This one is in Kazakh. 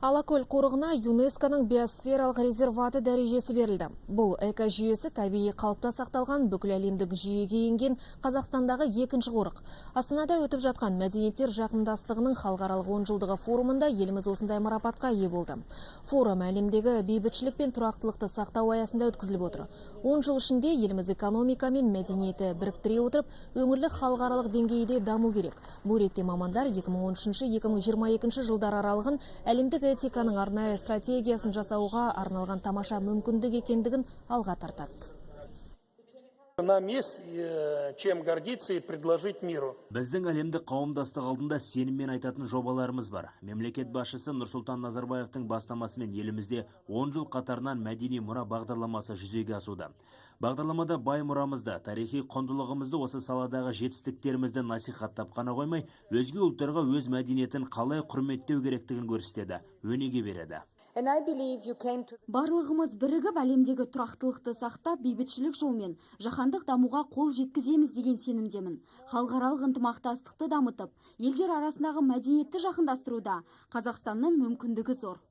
Алакөл қорығына ЮНЕСКО-ның биосфералық резерваты дәрежесі берілді. Бұл экожүйесі табиғи қалыпта сақталған бүкіл әлемдік жүйеге енген Қазақстандағы екінші қорық. Астанада өтіп жатқан мәдениеттер жақындастығының халықаралық 10 жылдығы форумында еліміз осындай марапатқа ие болды. Форум әлемдегі бейбітшілік пен тұрақтылықты сақтау аясында өткізіліп отыр. 10 жыл ішінде еліміз экономика мен мәдениеті біріктіре отырып, өңірлік халықаралық деңгейде даму керек. Бұл ретте мамандар 2013-2022 жылдар аралығын әлемдік этиканың арнайы стратегиясын жасауға арналған тамаша мүмкіндік екендігін алға тартады. Нам есть чем гордиться и предложить миру. Біздің әлемдік қауымдастық алдында сеніммен айтатын жобаларымыз бар. Мемлекет басшысы Нұрсұлтан Назарбаевтың бастамасымен елімізде 10 жыл қатарынан мәдени мұра бағдарламасы жүзеге асуда. Бағдарламада бай мұрамызды, тарихи құндылығымызды, осы саладағы жетістіктерімізді насихаттап қана қоймай, өзге ұлттарға өз мәдениетін қалай құрметтеу керектігін көрсетеді, өнеге береді. Барлығымыз бірігіп әлемдегі тұрақтылықты сақтап, бейбітшілік жолмен жаһандық дамуға қол жеткіземіз деген сенімдемін. Халықаралық ынтымақтастықты дамытып, елдер арасындағы мәдениетті жақындастыруда Қазақстанның мүмкіндігі зор.